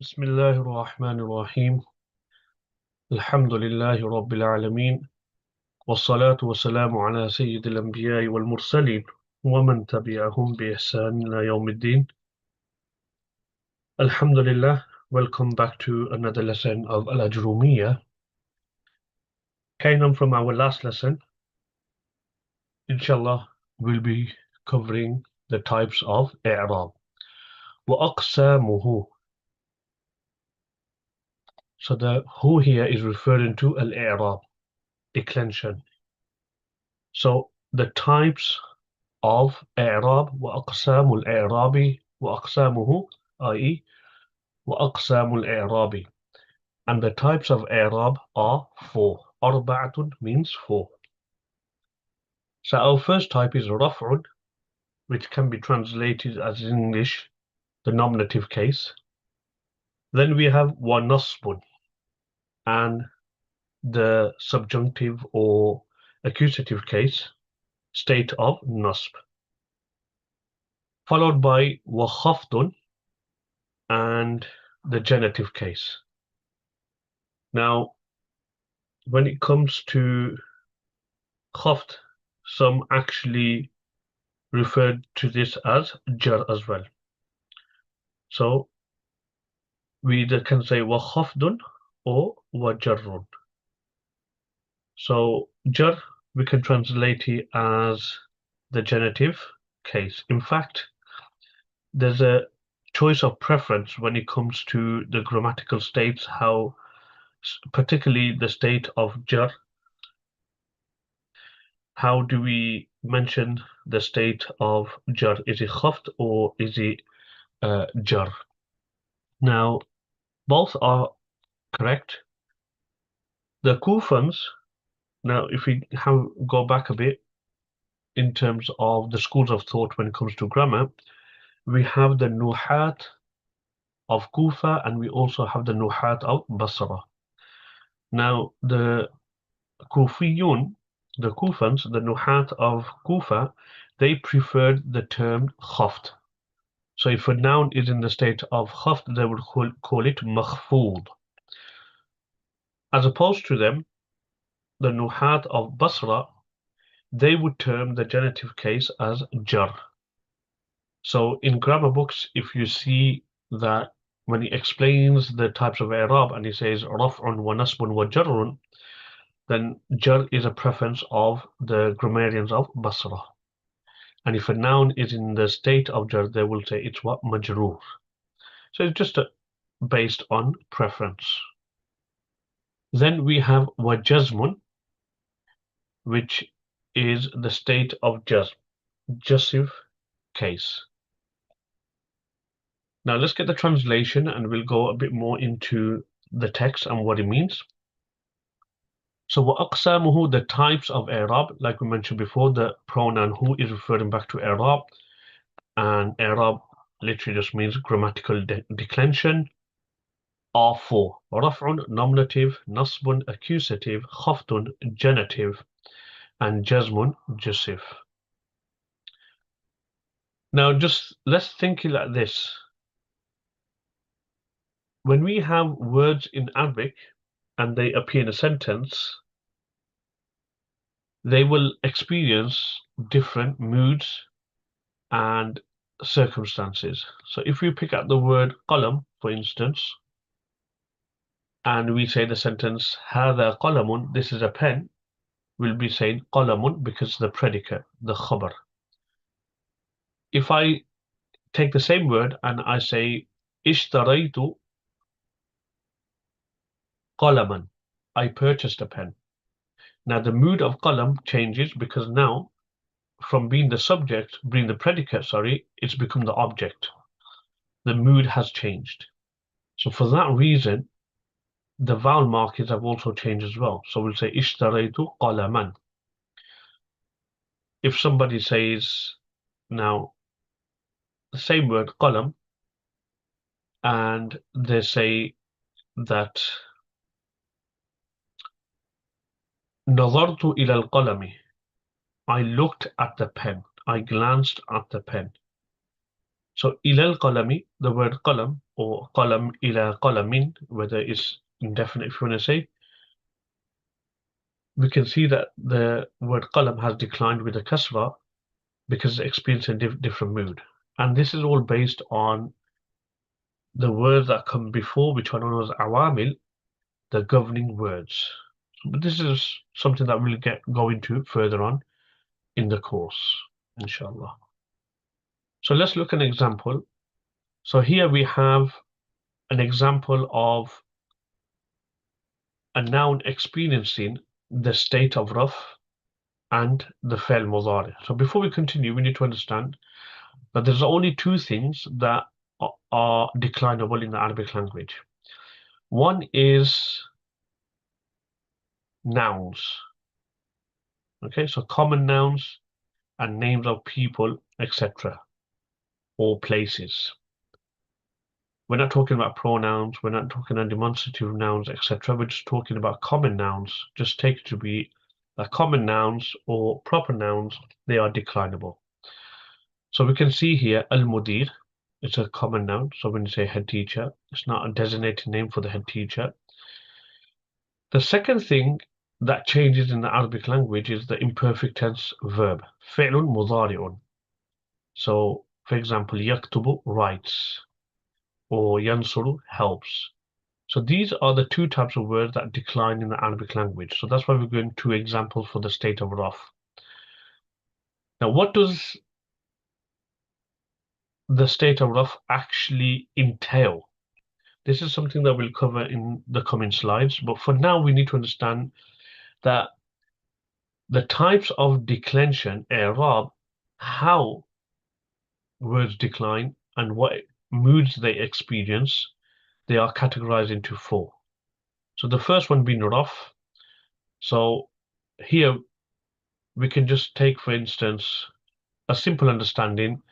Bismillahir Rahmanir Rahim. Alhamdulillahi Rabbil Alameen. Wassalatu wassalamu ala Sayyidil Anbiya'i wal Mursaleen. Wa man tabi'ahum bi ihsan ila yawmiddin. Alhamdulillah. Welcome back to another lesson of Al-Ajurrūmiyyah. Carrying on from our last lesson, inshallah, we'll be covering the types of i'rab. Wa aqsamuhu. So the who here is referring to al-i'rab, declension. So the types of i'rab وأقسام الإعراب وأقسامه i.e. وأقسام الإعراب, and the types of i'rab are four. أربعة means four. So our first type is رفع, which can be translated as in English the nominative case. Then we have ونصب, and the subjunctive or accusative case, state of nasb, followed by وخفض and the genitive case. Now, when it comes to khafd, some actually referred to this as jar as well. So we either can say wa khafdun or wa jarrun. So jar we can translate it as the genitive case. In fact, there's a choice of preference when it comes to the grammatical states, how particularly the state of jar. How do we mention the state of jar? Is it khafd or is it jar? Now, both are correct. The Kufans, now if we go back a bit in terms of the schools of thought when it comes to grammar, we have the Nuhat of Kufa and we also have the Nuhat of Basra. Now, the Kufiyun, the Kufans, the Nuhat of Kufa, they preferred the term khafd. So if a noun is in the state of khafd, they would call it makhfūd. As opposed to them, the Nuhat of Basra, they would term the genitive case as jar. So in grammar books, if you see that when he explains the types of i'rab and he says raf'un wa nasbun wa jarrun, then jar is a preference of the grammarians of Basra. And if a noun is in the state of jar, they will say it's what? Majrur. So it's just based on preference. Then we have wa jazmun, which is the state of Jussive case. Now let's get the translation and we'll go a bit more into the text and what it means. So وَأَقْسَامُهُ, the types of i'rab, like we mentioned before, the pronoun who is referring back to i'rab, and i'rab literally just means grammatical declension, are four. رفع, nominative, nasbun, accusative, khafdun, genitive, and jazmun, jussive. Now just let's think it like this. When we have words in Arabic and they appear in a sentence, they will experience different moods and circumstances. So if we pick up the word qalam, for instance, and we say the sentence هذا قلم, this is a pen, we'll be saying qalamun because the predicate, the khabar. If I take the same word and I say اشتريت قلما, I purchased a pen. Now the mood of qalam changes because now from being the subject, being the predicate, it's become the object. The mood has changed. So for that reason, the vowel markings have also changed as well. So we'll say اشتريت قلما. If somebody says now the same word qalam and they say that نظرت إلى القلم, I looked at the pen, I glanced at the pen. So ilal qalami, the word qalam or qalam ila qalamin, whether it's indefinite if you want to say, we can see that the word qalam has declined with a kasra because it's experiencing a different mood. And this is all based on the words that come before, which are known as awamil, the governing words. But this is something that we'll go into further on in the course, inshallah. So let's look at an example. So here we have an example of a noun experiencing the state of raf and the fi'l mudari. So before we continue, we need to understand that there's only two things that are declinable in the Arabic language. One is nouns. Okay, so common nouns and names of people, etc., or places. We're not talking about pronouns, we're not talking about demonstrative nouns, etc. We're just talking about common nouns. Just take it to be that common nouns or proper nouns, they are declinable. So we can see here al-mudir, it's a common noun. So when you say head teacher, it's not a designated name for the head teacher. The second thing that changes in the Arabic language is the imperfect tense verb, fi'lun mudari'un. So, for example, yaktubu, writes, or yansuru, helps. So these are the two types of words that decline in the Arabic language. So that's why we're going to examples for the state of raf. Now, what does the state of raf actually entail? This is something that we'll cover in the coming slides, but for now we need to understand that the types of declension, i'rab, how words decline and what moods they experience, they are categorized into four. So the first one being raf. So here we can just take, for instance, a simple understanding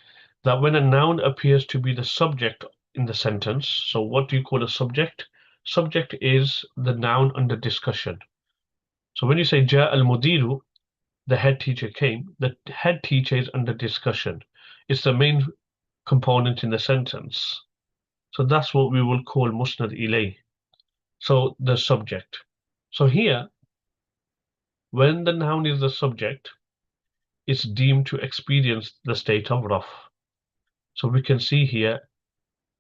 that when a noun appears to be the subject in the sentence, so what do you call a subject? Subject is the noun under discussion. So when you say ja al-mudiru, the head teacher came, the head teacher is under discussion. It's the main component in the sentence. So that's what we will call musnad ilay. So the subject. So here, when the noun is the subject, it's deemed to experience the state of raf. So we can see here,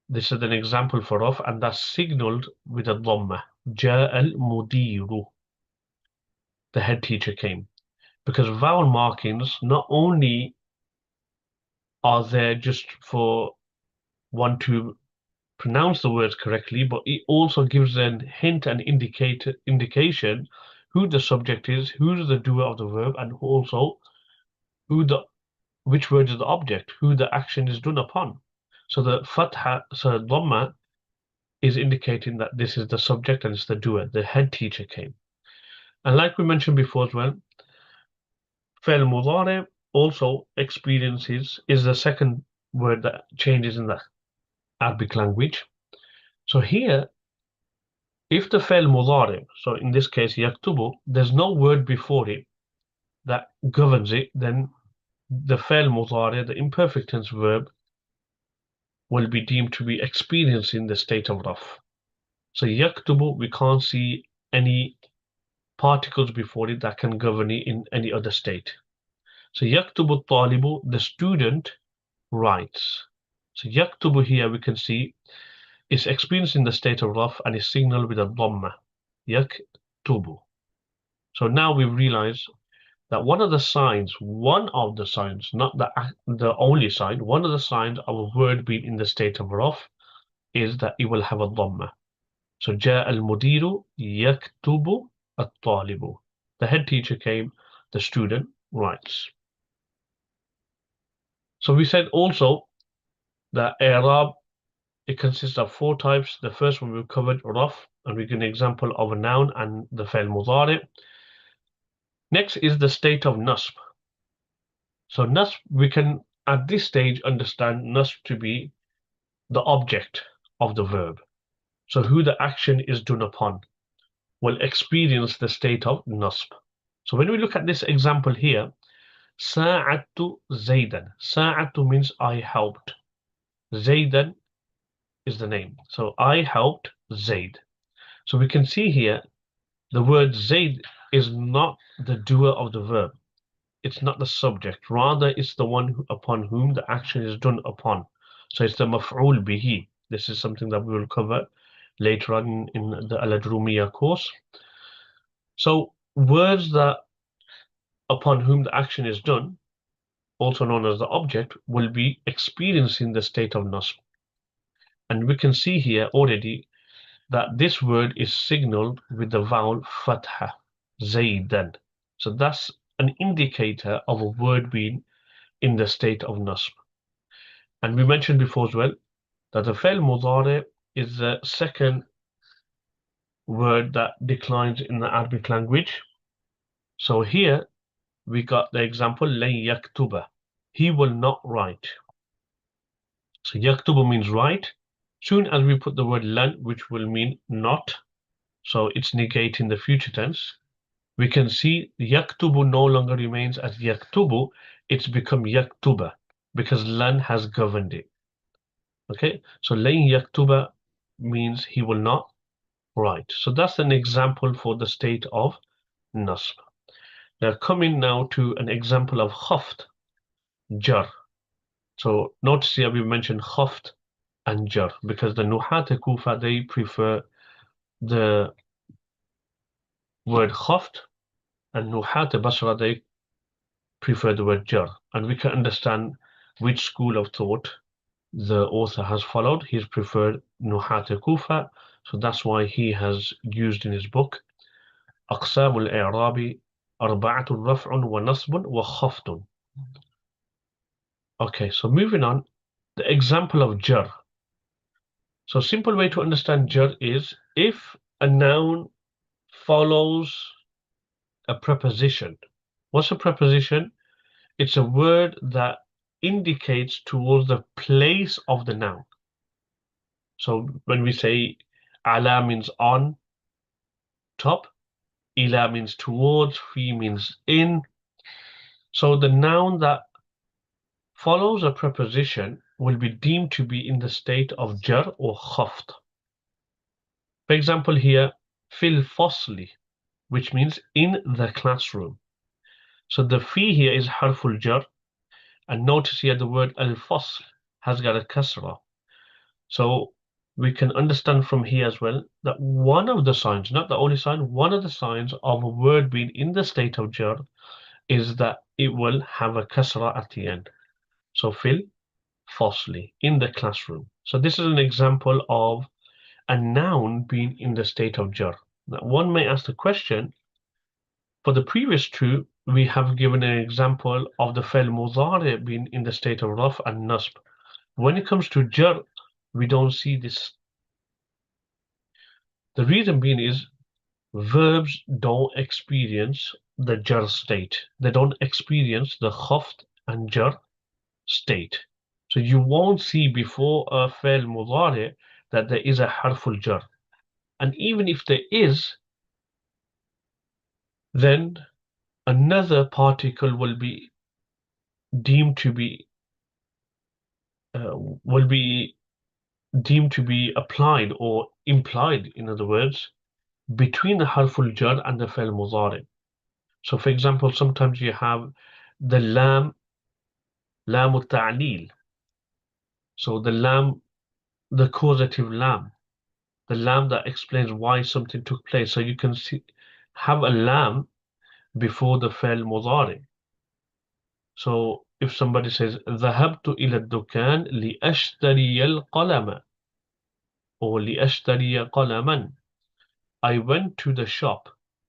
this is an example for raf, and that's signaled with a dhamma. Ja al-mudiru, the head teacher came. Because vowel markings not only are there just for one to pronounce the words correctly, but it also gives an hint and indication who the subject is, who's the doer of the verb, and also which word is the object, who the action is done upon. So the fatha, so dhamma, is indicating that this is the subject and it's the doer, the head teacher came. And like we mentioned before as well, fi'l mudari also experiences, is the second word that changes in the Arabic language. So here, if the fi'l mudari, so in this case yaktubu, there's no word before it that governs it, then the fi'l mudari, the imperfect tense verb, will be deemed to be experiencing the state of raf. So yaktubu, we can't see any particles before it that can govern it in any other state. So yaktubu talibu, the student writes. So yaktubu here we can see is experiencing the state of raf and is signaled with a dhamma. Yaktubu. So now we realize that one of the signs, not the only sign, one of the signs of a word being in the state of raf is that it will have a dhamma. So ja al-mudiru yaktubu at-talibu. The head teacher came, the student writes. So we said also that i'rab, it consists of four types. The first one we covered, raf, and we give an example of a noun and the fi'l mudari. Next is the state of nasb. So nasb, we can at this stage understand nasb to be the object of the verb. So who the action is done upon will experience the state of nasb. So when we look at this example here, sa'adtu Zaydan. Sa'adtu means I helped. Zaydan is the name. So I helped Zayd. So we can see here the word Zayd is not the doer of the verb. It's not the subject. Rather, it's the one upon whom the action is done upon. So it's the maf'ul bihi. This is something that we will cover later on in the Al-Ajurrūmiyyah course. So words that upon whom the action is done, also known as the object, will be experiencing the state of nasb. And we can see here already that this word is signaled with the vowel fatha, zaydan. So that's an indicator of a word being in the state of nasb. And we mentioned before as well that the fi'l mudari is the second word that declines in the Arabic language. So here we got the example lan yaktuba. He will not write. So yaktubu means write. Soon as we put the word lan, which will mean not, so it's negating the future tense, we can see yaktubu no longer remains as yaktubu, it's become yaktuba because lan has governed it. Okay, so lan yaktuba means he will not write. So that's an example for the state of nasb. Now coming now to an example of khaft, jar. So notice here we mentioned khaft and jar because the Nuhat Kufa, they prefer the word khaft, and Nuhat Basra, they prefer the word jar. And we can understand which school of thought the author has followed. He's preferred Nuhat Kufa, so that's why he has used in his book أقسام الإعراب أربعة رفع ونصب وخفض. Okay, so moving on, the example of jar. So simple way to understand jar is if a noun follows a preposition. What's a preposition? It's a word that indicates towards the place of the noun. So when we say ala means on, top, ila means towards, fi means in. So the noun that follows a preposition will be deemed to be in the state of jar or khaft. For example here, fil fasli, which means in the classroom. So the fi here is harful jar, and notice here the word al-fasl has got a kasra. So we can understand from here as well that one of the signs, not the only sign, one of the signs of a word being in the state of jar is that it will have a kasra at the end. So fil fasli, in the classroom. So this is an example of a noun being in the state of jar. Now one may ask the question, for the previous two, we have given an example of the fi'l mudari being in the state of raf and nasb. When it comes to jar, we don't see this. The reason being is verbs don't experience the jar state. They don't experience the khaft and jar state. So you won't see before a fi'l mudari that there is a harful jar. And even if there is, then another particle will be deemed to be applied or implied, in other words, between the harful jar and the fi'l mudari. So for example, sometimes you have the lam ta'lil. So the lam, the causative lam, the lam that explains why something took place. So you can have a lam before the fi'l mudari. So if somebody says ذهبت إلى الدكان لأشتري القلم or لأشتري قلما, I went to the shop.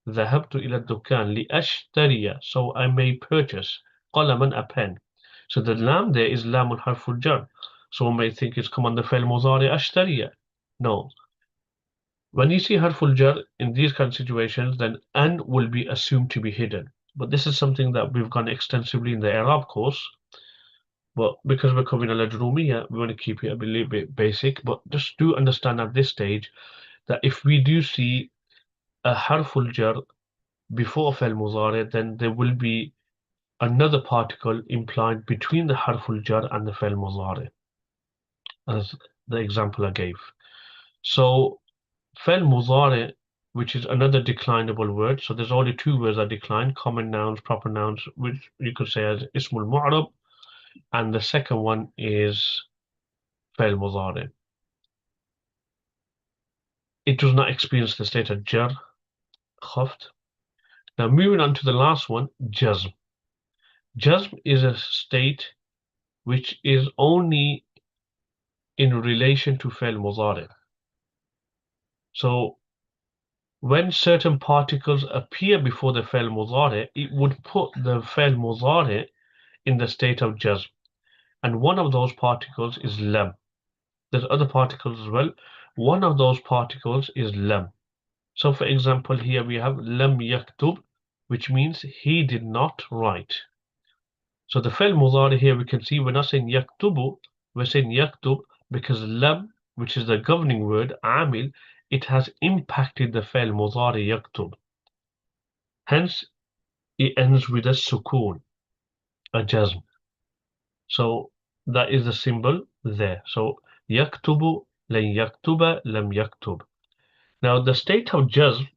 ذهبت إلى الدكان لأشتري, so I may purchase قلما, a pen. So the lam there is lam harful jar. So one may think it's come on the fi'l mudari أشتري. No. When you see harful jar in these kind of situations, then an will be assumed to be hidden. But this is something that we've gone extensively in the Arab course. But because we're covering Al-Ajurrūmiyyah, we want to keep it a little bit basic. But just do understand at this stage that if we do see a harful jar before fi'l mudari, then there will be another particle implied between the harful jar and the fi'l mudari. as the example I gave. So Fi'l Mudhari, which is another declinable word. So there's only two words that decline, common nouns, proper nouns, which you could say as Ismul Mu'rab, and the second one is Fi'l Mudhari. It does not experience the state of jar, khaft. Now moving on to the last one, jazm. Jazm is a state which is only in relation to Fi'l Mudhari. So when certain particles appear before the Fi'l Mudhari, it would put the Fi'l Mudhari in the state of jazm. And one of those particles is lam. There's other particles as well. One of those particles is lam. So for example, here we have lam yaktub, which means he did not write. So the Fi'l Mudhari here we can see we're not saying yaktubu, we're saying yaktub because lam, which is the governing word, amil, it has impacted the Fi'l Mudhari yaktub. Hence, it ends with a sukoon, a jazm. So that is the symbol there. So yaktubu, lan yaktuba, lam yaktub. Now the state of jazm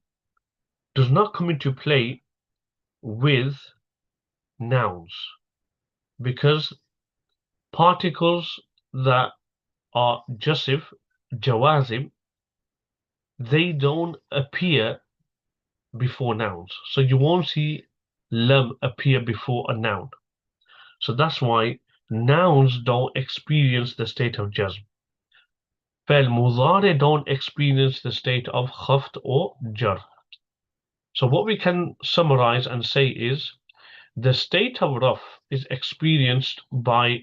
does not come into play with nouns because particles that are jussive, jawazim, they don't appear before nouns. So you won't see lam appear before a noun. So that's why nouns don't experience the state of jazm. Fi'l Mudhari don't experience the state of khaft or jar. So what we can summarize and say is the state of raf is experienced by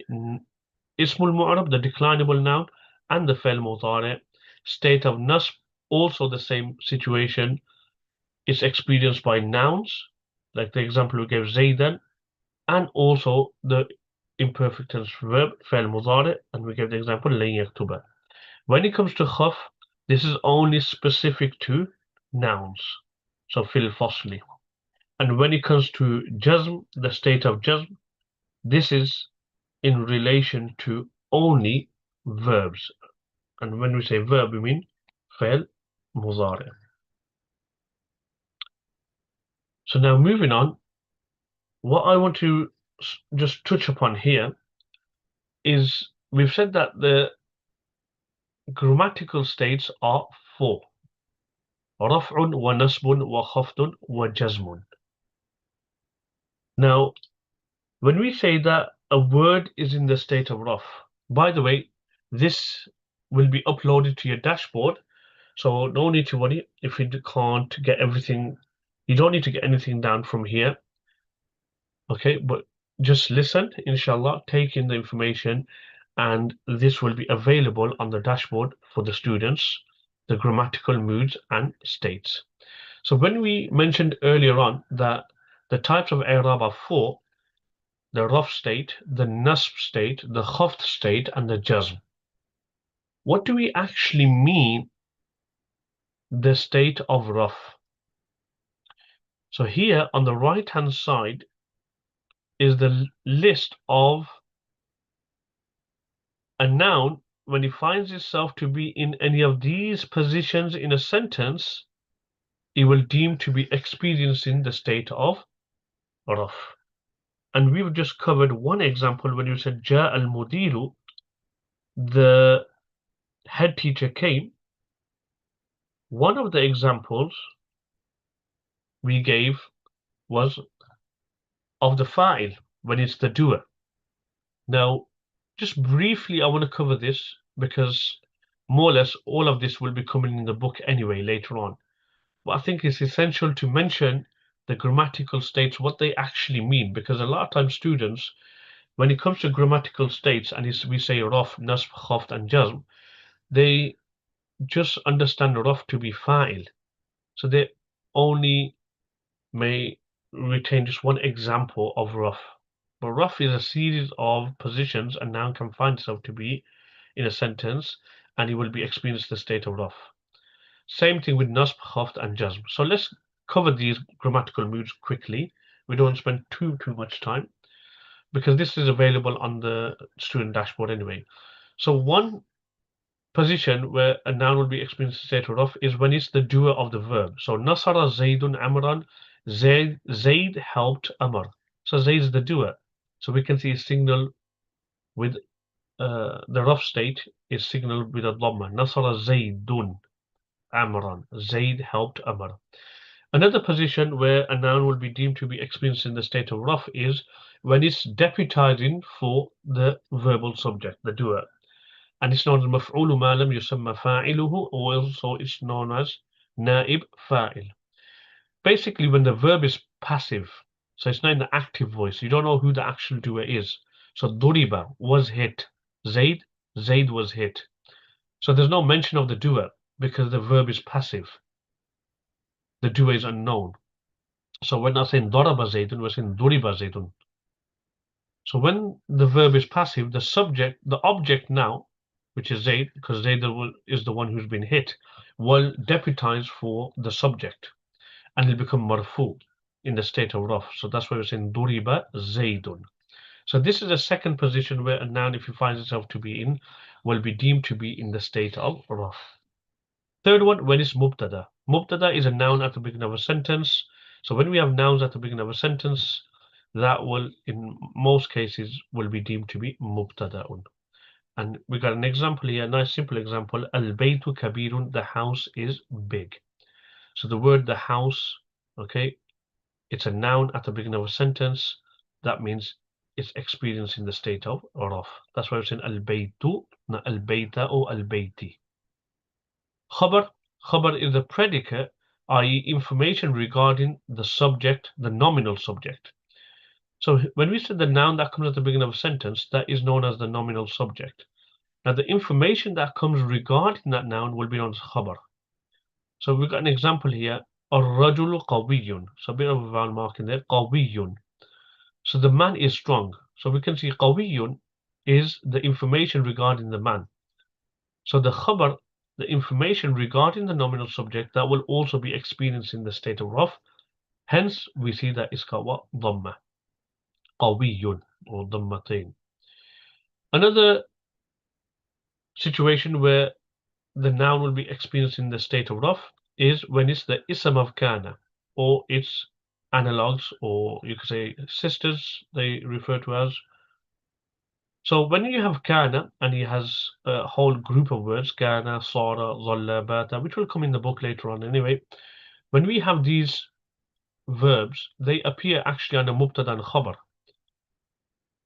Ismul Mu'rab, the declinable noun, and the Fi'l Mudhari. State of nasb, also the same situation, is experienced by nouns, like the example we gave Zaydan, and also the imperfect tense verb Fi'l Mudhari, and we gave the example lan yaktuba. When it comes to khaf, this is only specific to nouns, so fil fasli. And when it comes to jazm, the state of jazm, this is in relation to only verbs. And when we say verb, we mean fi'l mudhari. So now moving on, what I want to just touch upon here is we've said that the grammatical states are four. Raf'un wa nasbun wa khafdun wa jazmun. Now, when we say that a word is in the state of raf, by the way, this will be uploaded to your dashboard, so no need to worry if you can't get everything. You don't need to get anything down from here. Okay, but just listen, inshallah, take in the information, and this will be available on the dashboard for the students, the grammatical moods and states. So when we mentioned earlier on that the types of i'rab are four, the raf state, the nasb state, the khaft state, and the jazm. What do we actually mean the state of raf? So here on the right hand side is the list of a noun when it finds itself to be in any of these positions in a sentence, it will deem to be experiencing the state of raf. And we've just covered one example when you said Ja al-Mudiru, the head teacher came. One of the examples we gave was of the fa'il, when it's the doer. Now, just briefly, I want to cover this because more or less all of this will be coming in the book anyway later on. But I think it's essential to mention the grammatical states, what they actually mean, because a lot of times students, when it comes to grammatical states, and we say raf, nasb, khaft, and jazm, they just understand raf to be fa'il. So they only may retain just one example of raf. But raf is a series of positions a noun can find itself to be in a sentence, and it will be experienced the state of raf. Same thing with nasb, khaft, and jazm. So let's cover these grammatical moods quickly. We don't spend too much time because this is available on the student dashboard anyway. So one position where a noun will be experienced in the state of raf is when it's the doer of the verb. So Nasara Zaydun Amran, Zayd helped Amr. So Zayd is the doer. So we can see a signal with the rough state is signaled with a dhamma. Nasara Zaydun Amran. Zayd helped Amr. Another position where a noun will be deemed to be experienced in the state of raf is when it's deputizing for the verbal subject, the doer. And it's known as maf'ulu ma lam yusamma fa'iluhu, or also it's known as na'ib fa'il. Basically, when the verb is passive, so it's not in the active voice, you don't know who the actual doer is. So duriba was hit. Zayd was hit. So there's no mention of the doer because the verb is passive. The doer is unknown. So we're not saying daraba Zaydun, we're saying duriba Zaydun. So when the verb is passive, the object now, which is Zayd, because Zayd is the one who's been hit, will deputize for the subject and it'll become marfu in the state of raf. So that's why we're saying duriba Zaydun. So this is the second position where a noun, if it finds itself to be in, will be deemed to be in the state of raf. Third one, when it's mubtada. Mubtada is a noun at the beginning of a sentence. So when we have nouns at the beginning of a sentence, that will, in most cases, will be deemed to be mubtada'un. And we got an example here, a nice simple example. Al-baytu kabirun, the house is big. So the word the house, okay, it's a noun at the beginning of a sentence. That means it's experiencing the state of raf. That's why we're saying al-baytu, not al-bayta or al-bayti. Khabar is the predicate, i.e. information regarding the subject, the nominal subject. So when we say the noun that comes at the beginning of a sentence, that is known as the nominal subject. Now the information that comes regarding that noun will be known as khabar. So we've got an example here, ar-rajulu qawiyyun. So a bit of a vowel mark in there, qawiyyun. So the man is strong. So we can see qawiyyun is the information regarding the man. So the khabar, the information regarding the nominal subject, that will also be experienced in the state of raf. Hence we see that it's got what? Dhamma. Qawiyyun or dhammatain. Another situation where the noun will be experienced in the state of raf is when it's the ism of kana or its analogues, or you could say sisters, they refer to as. So when you have kana and he has a whole group of words, kana, sara, dhalla, bata, which will come in the book later on anyway, when we have these verbs, they appear actually under mubtada and khabar.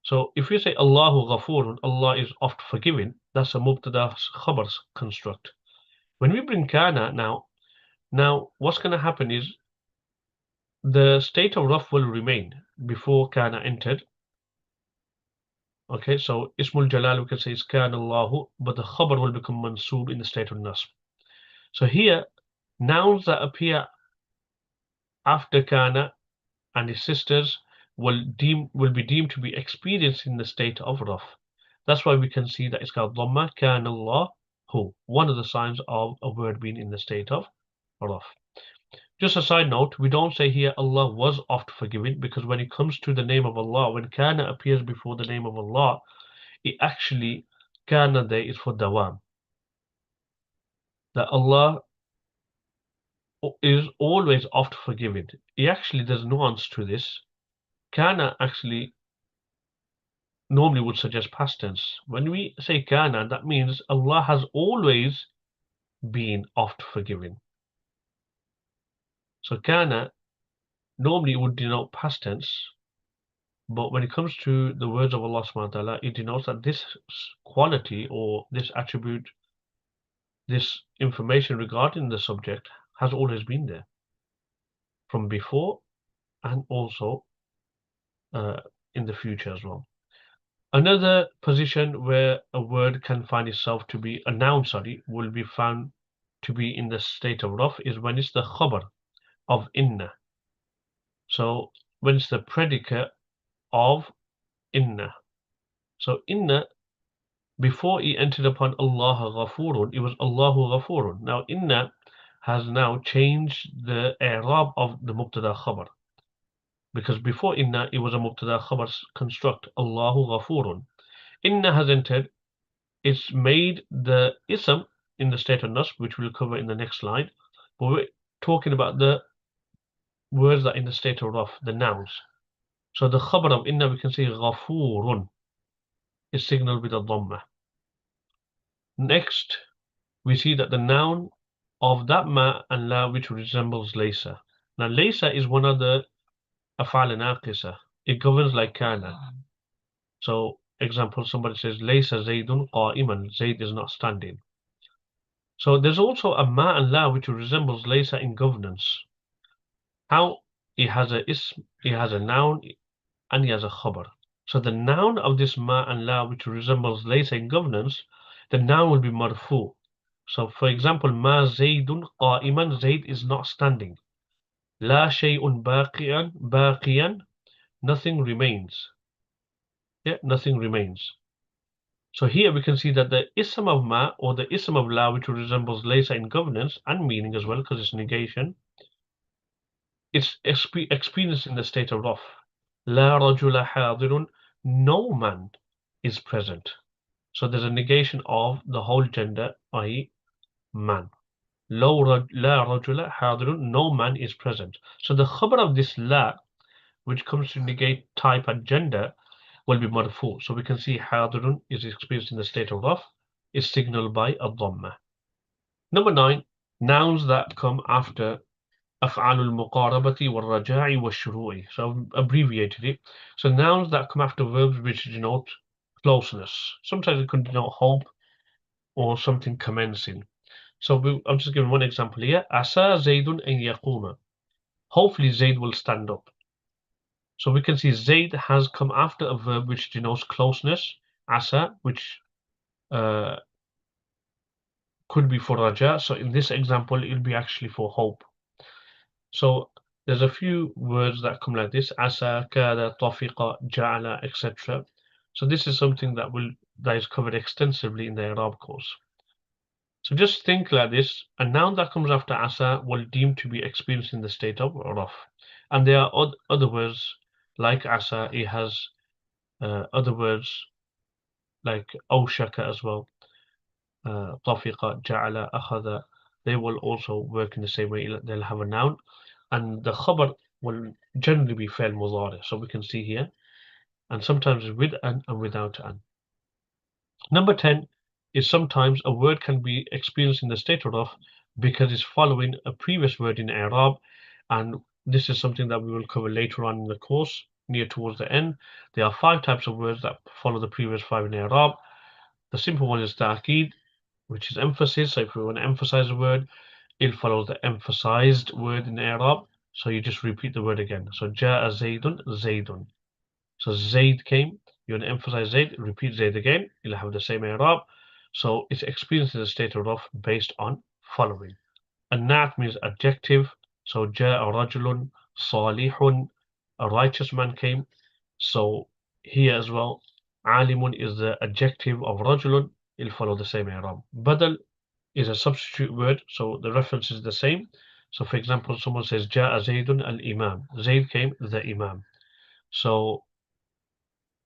So if we say Allahu Ghafurun, Allah is oft forgiving, that's a mubtada khabar construct. When we bring kana now what's going to happen is the state of raf will remain before kana entered. Okay, so Ismul Jalal we can say is kana Allahu, but the khabar will become mansub in the state of nasb. So here, nouns that appear after kana and his sisters will be deemed to be experienced in the state of raf. That's why we can see that it's called dhamma, kana Allahu, one of the signs of a word being in the state of raf. Just a side note, we don't say here Allah was oft forgiving, because when it comes to the name of Allah, when kana appears before the name of Allah, it actually, kana there is for dawam. That Allah is always oft forgiving. There's nuance to this. Kana actually normally would suggest past tense. When we say kana, that means Allah has always been oft forgiving. So kana normally would denote past tense, but when it comes to the words of Allah subhanahu wa ta'ala, it denotes that this quality or this attribute, this information regarding the subject has always been there from before and also in the future as well. Another position where a word can find itself to be, a noun, will be found to be in the state of raf is when it's the khabar of inna. So when it's the predicate of inna. So inna, before he entered upon Allah Ghafurun, it was Allahu Ghafurun. Now inna has now changed the i'rab of the mubtada khabar, because before inna it was a mubtada khabar construct, Allahu Ghafurun. Inna has entered, it's made the ism in the state of nasb, which we'll cover in the next slide. But we're talking about the words that are in the state of raf, the nouns. So the khabar of inna, we can say ghafurun is signaled with a dhamma. Next, we see that the noun of that ma and la which resembles laysa. Now laysa is one of the af'al naqisa. It governs like kana. So example, somebody says laysa zaydun qa'iman, Zayd is not standing. So there's also a ma and la which resembles laysa in governance. How? It has a ism, it has a noun, and it has a khabar. So the noun of this ma and la which resembles laysa in governance, the noun will be marfu. So for example, ma zaydun qa'iman, Zayd is not standing. La shay'un baqiyan, nothing remains. Yeah, nothing remains. So here we can see that the ism of ma or the ism of la, which resembles laysa in governance and meaning as well, because it's negation, it's experienced in the state of raf. La rajula hadirun, no man is present. So there's a negation of the whole gender, i.e. man. La rajula hadirun, no man is present. So the khabar of this la, which comes to negate type and gender, will be marfu. So we can see hadirun is experienced in the state of raf, is signaled by a dhamma. Number 9, nouns that come after af'alul muqarabati wal raja'i wal shuru'i. So I've abbreviated it. So nouns that come after verbs which denote closeness. Sometimes it can denote hope or something commencing. So I'm just giving one example here. Asa Zaydun an yaquma. Hopefully Zayd will stand up. So we can see Zayd has come after a verb which denotes closeness, asa, which could be for raja. So in this example, it'll be actually for hope. So there's a few words that come like this: asa, kada, tafiqa, ja'ala, etc. So this is something that is covered extensively in the Arab course. So just think like this: a noun that comes after asa will deem to be experienced in the state of raf, and there are other words like asa. It has other words like awshaka as well, tafiqa, ja'ala, akhadha. They will also work in the same way. They'll have a noun, and the khabar will generally be fi'l mudari. So we can see here, and sometimes with and without an. Number 10 is sometimes a word can be experienced in the state of raf because it's following a previous word in Arab, and this is something that we will cover later on in the course, near towards the end. There are 5 types of words that follow the previous 5 in Arab. The simple one is ta'qīd, which is emphasis. So if we want to emphasize a word, it follows the emphasized word in Arab. So you just repeat the word again. So ja'a Zaydun, Zaydun. So Zayd came. You want to emphasize Zayd, repeat Zayd again. You'll have the same Arab. So it's experienced in the state of raf based on following. And nat means adjective. So ja'a rajulun, salihun, a righteous man came. So here as well, alimun is the adjective of rajulun. It'll follow the same Arab. Badal is a substitute word, so the reference is the same. So for example, someone says ja'a Zaydun al-imam. Zayd came, the imam. So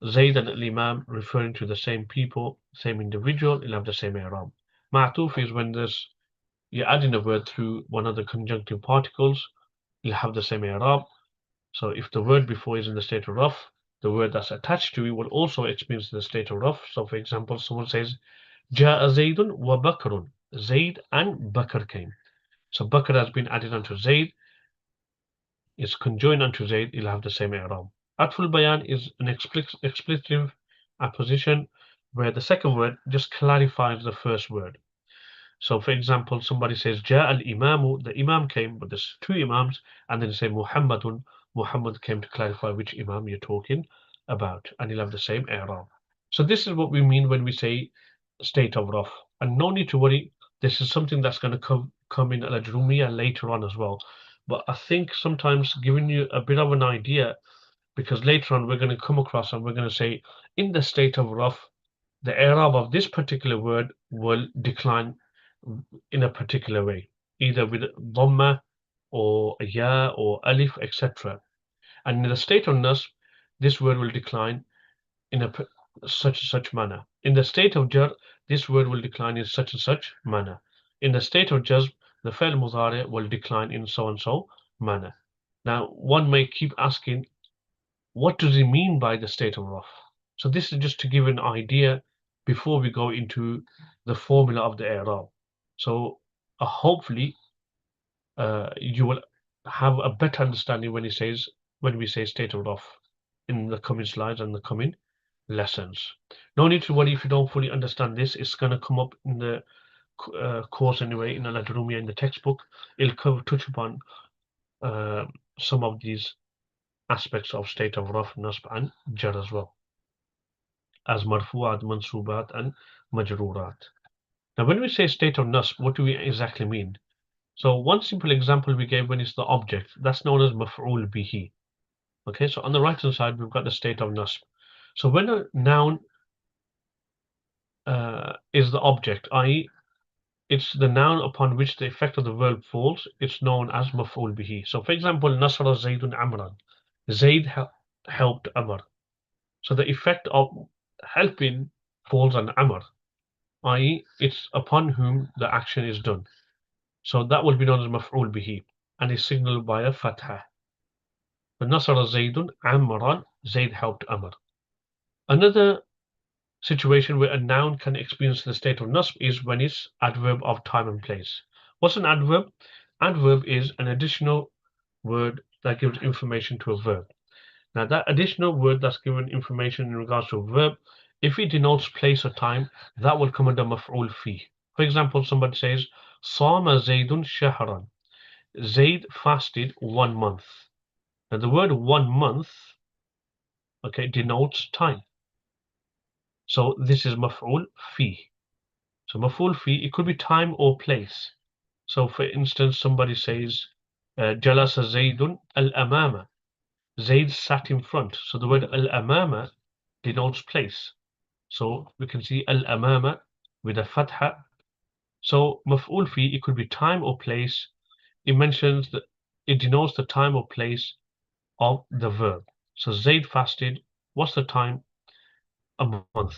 Zayd and al-imam referring to the same people, same individual, it'll have the same Arab. Ma'tuf is when you're adding a word through one of the conjunctive particles, you'll have the same Arab. So if the word before is in the state of raf, the word that's attached to it will also experience the state of raf. So for example, someone says ja'a Zaydun wa Bakrun. Zayd and Bakr came. So Bakr has been added onto Zayd. It's conjoined onto Zayd. It'll have the same i'rab. Atful bayan is an explicative apposition where the second word just clarifies the first word. So for example, somebody says Ja al-imamu, the imam came, but there's 2 imams, and then say Muhammadun, Muhammad came to clarify which imam you're talking about, and you'll have the same i'rab. So this is what we mean when we say state of raf. And no need to worry, this is something that's going to come in Al-Ajurrūmiyyah later on as well. But I think sometimes giving you a bit of an idea, because later on we're going to come across and we're going to say in the state of raf, the i'rab of this particular word will decline in a particular way, either with dhamma or a ya or alif, etc. And in the state of nasb, this word will decline in a such and such manner. In the state of jar, this word will decline in such and such manner. In the state of jazm, the fi'l mudhari will decline in so and so manner. Now, one may keep asking, what does he mean by the state of raf? So this is just to give an idea before we go into the formula of the i'rab. So hopefully you will have a better understanding when we say state of raf in the coming slides and the coming lessons. No need to worry if you don't fully understand this. It's going to come up in the course anyway, in Al-Ajurrūmiyyah, in the textbook. It'll touch upon some of these aspects of state of raf, nasb and jar as well, as Marfu'āt, Manṣubāt and Majrurāt. Now when we say state of nasb, what do we exactly mean? So one simple example we gave when it's the object, that's known as maf'ul bihi. Okay, so on the right hand side we've got the state of nasb. So when a noun is the object, i.e. it's the noun upon which the effect of the verb falls, it's known as maf'ul bihi. So for example, Nasara Zaydun Amran. Zayd helped Amr. So the effect of helping falls on Amr, i.e. it's upon whom the action is done. So that will be known as maf'ul bihi and is signaled by a fatha. The Nasara Zaydun Amran, Zayd helped Amr. Another situation where a noun can experience the state of nasb is when it's adverb of time and place. What's an adverb? Adverb is an additional word that gives information to a verb. Now that additional word that's given information in regards to a verb, if it denotes place or time, that will come under maf'ul fi. For example, somebody says, Sama Zaydun shahran. Zayd fasted 1 month. Now the word 1 month, okay, denotes time. So this is maf'ul fi. So maf'ul fi, it could be time or place. So for instance, somebody says, Jalasa Zaydun al-amama. Zayd sat in front. So the word al-amama denotes place. So we can see al-amama with a fatha. So maf'ul fi, it could be time or place. It mentions that it denotes the time or place of the verb. So Zayd fasted. What's the time? A month.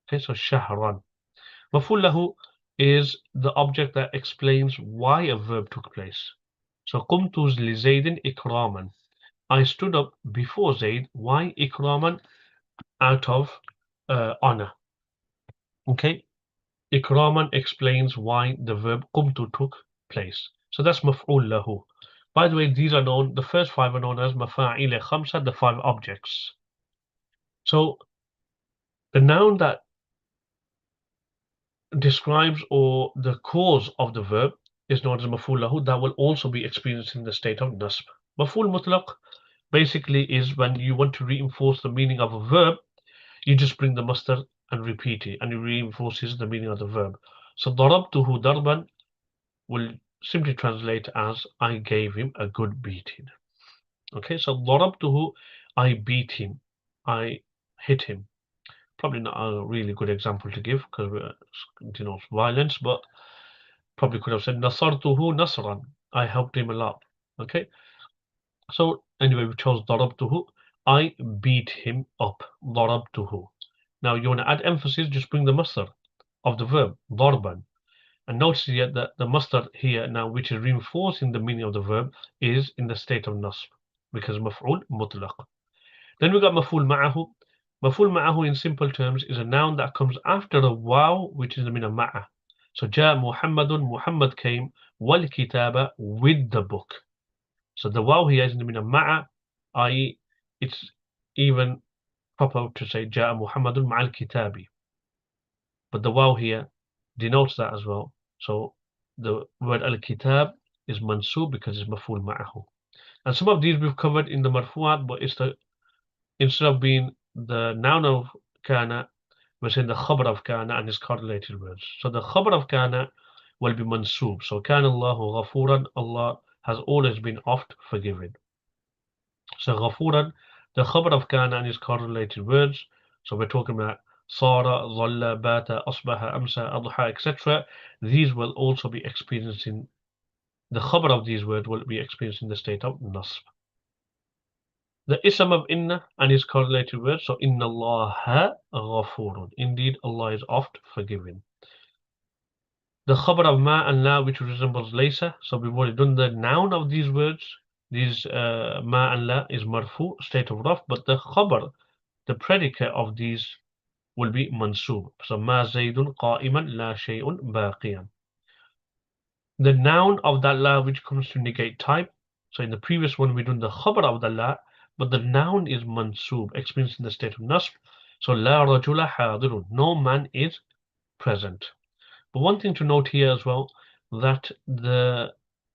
Okay, so shahran. Maf'ul lahu is the object that explains why a verb took place. So qumtu li Zaydin ikraman. I stood up before Zayd. Why ikraman? Out of honor. Okay, ikraman explains why the verb qumtu took place. So that's maf'ul lahu. By the way, these are known, the first 5 are known as mafa'il khamsa, the 5 objects. So the noun that describes or the cause of the verb is known as maf'ul lahu. That will also be experienced in the state of nasb. Maf'ul mutlaq basically is when you want to reinforce the meaning of a verb, you just bring the masdar and repeat it, and it reinforces the meaning of the verb. So darabtuhu darban will simply translate as I gave him a good beating. Okay, so darabtuhu, I beat him, I hit him. Probably not a really good example to give because it denotes violence, but probably could have said nasartuhu nasran, I helped him a lot. Okay, so anyway, we chose darabtuhu, I beat him up, darabtuhu. Now you want to add emphasis, just bring the masdar of the verb, darban. And notice here that the masdar here now, which is reinforcing the meaning of the verb, is in the state of nasb, because maf'ul mutlaq. Then we got maf'ul ma'ahu. Maf'ul ma'ahu in simple terms is a noun that comes after a waw, which is the meaning of ma'a. So ja Muhammadun, Muhammad came, wal kitaba, with the book. So the waw here is in the meaning of ma'a, i.e. it's even proper to say ja Muhammadun ma'al kitabi. But the waw here denotes that as well. So the word al-kitab is mansub because it's maf'ul ma'ahu. And some of these we've covered in the marfu'at, but it's the, instead of being the noun of kana, we're saying the khabar of kana and its correlated words. So the khabar of kana will be mansub. So kana Allahu ghafuran, Allah has always been oft forgiving. So ghafuran, the khabar of kana and its correlated words. So we're talking about Sara, Dhalla, Bata, Asbaha, Amsa, Adha, etc. These will also be experiencing, the khabar of these words will be experiencing the state of nasb. The ism of inna and its correlated word. So inna Allaha ghafurun. Indeed, Allah is oft forgiving. The khabar of ma and la, which resembles laysa. So we've already done the noun of these words. These ma and la is marfu, state of raf, but the khabar, the predicate of these will be mansub. So ma zaydun qa'iman la shay'un baqiyan. The noun of that la which comes to negate type. So in the previous one we done the khabar of the la, but the noun is mansub, experiencing the state of nasb. So la rajula hadirun, no man is present. But one thing to note here as well, that the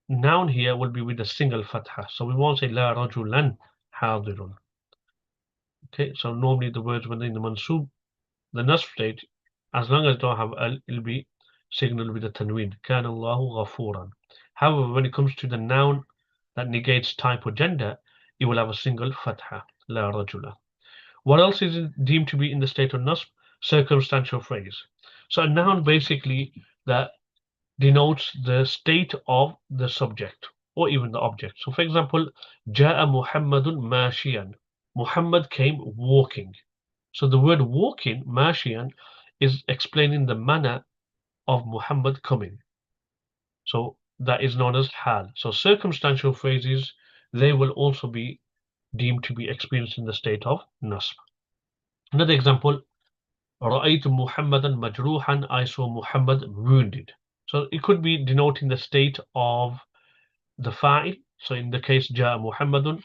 noun here will be with a single fatha. So we won't say la rajulan hadirun. Okay, so normally the words when in the mansub, the nasb state, as long as it don't have al, it'll be signaled with a tanween. Kana Allahu ghafuran. However, when it comes to the noun that negates type or gender, it will have a single fatha, la rajula. What else is deemed to be in the state of nasb? Circumstantial phrase. So a noun basically that denotes the state of the subject or even the object. So for example, Ja'a Muhammadun mashiyan. Muhammad came walking. So the word walking, mashiyan, is explaining the manner of Muhammad coming. So that is known as hal. So circumstantial phrases, they will also be deemed to be experienced in the state of nasb. Another example, رأيت محمدا مجروحا, I saw Muhammad wounded. So it could be denoting the state of the fa'il. So in the case جاء محمد,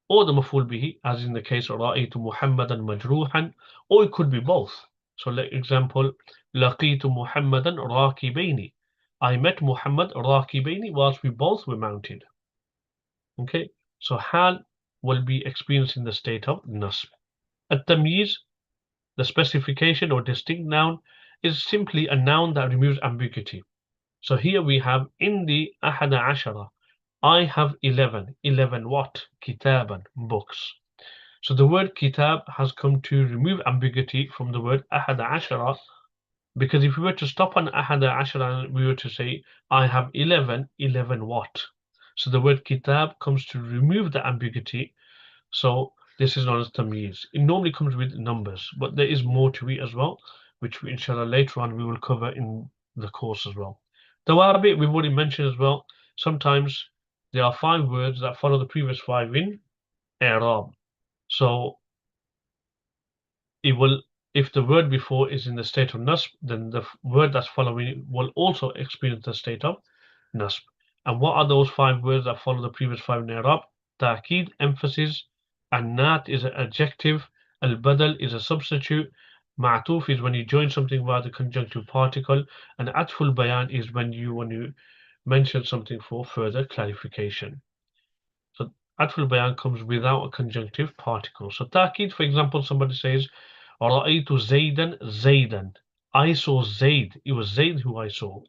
or the maf'ul bihi, as in the case رأيت محمدا مجروحا, or it could be both. So like example, لقيت محمدا راكبين, I met Muhammad راكبين whilst we both were mounted. Okay, so hal will be experienced in the state of nasb. At-tamyiz, the specification or distinct noun, is simply a noun that removes ambiguity. So here we have in the ahada ashara, I have 11. 11 what? Kitaban, books. So the word kitab has come to remove ambiguity from the word ahada ashara, because if we were to stop on ahada ashara and we were to say I have 11, 11 what? So the word kitab comes to remove the ambiguity. So this is known as tamyiz. It normally comes with numbers, but there is more to it as well, which inshallah later on we will cover in the course as well. Tawabi, we've already mentioned as well. Sometimes there are 5 words that follow the previous 5 in i'rab. So it will, if the word before is in the state of nasb, then the word that's following it will also experience the state of nasb. And what are those 5 words that follow the previous 5 in i'rab? Ta'kid, emphasis. An-nat is an adjective. Al-badal is a substitute. Ma'tuf is when you join something via the conjunctive particle. And atful bayan is when you mention something for further clarification. So atful bayan comes without a conjunctive particle. So ta'kid, for example, somebody says, رأيت زيدا زيدا. I saw Zayd. It was Zayd who I saw.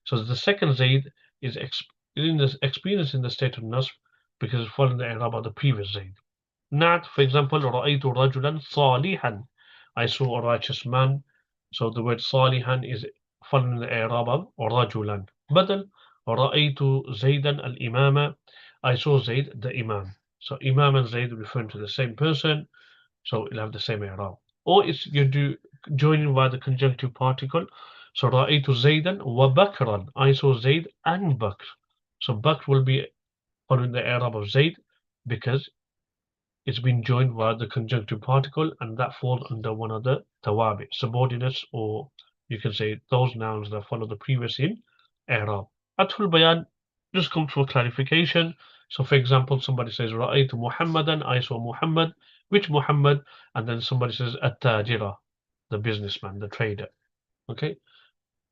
So the second Zayd is in this experience in the state of nasb because it's following the i'rab of the previous Zayd. Nat, for example, رأيت رجلا صالحا. I saw a righteous man. So the word صالحا is following the i'rab of رجلا. Badal, رأيت زيدا الإمام. I saw Zayd the Imam. So Imam and Zayd referring to the same person. So it'll have the same i'rab. Or it's you do joining by the conjunctive particle. So رأيت زيدا وبكرا. I saw Zayd and Bakr. So Bakr will be following the i'rab of Zayd because it's been joined via the conjunctive particle, and that falls under one of the tawabi, subordinates, or you can say those nouns that follow the previous in i'rab. Atful bayan just comes for clarification. So for example, somebody says رأيت محمدا, I saw Muhammad. Which Muhammad? And then somebody says at-tajira, the businessman, the trader. Okay,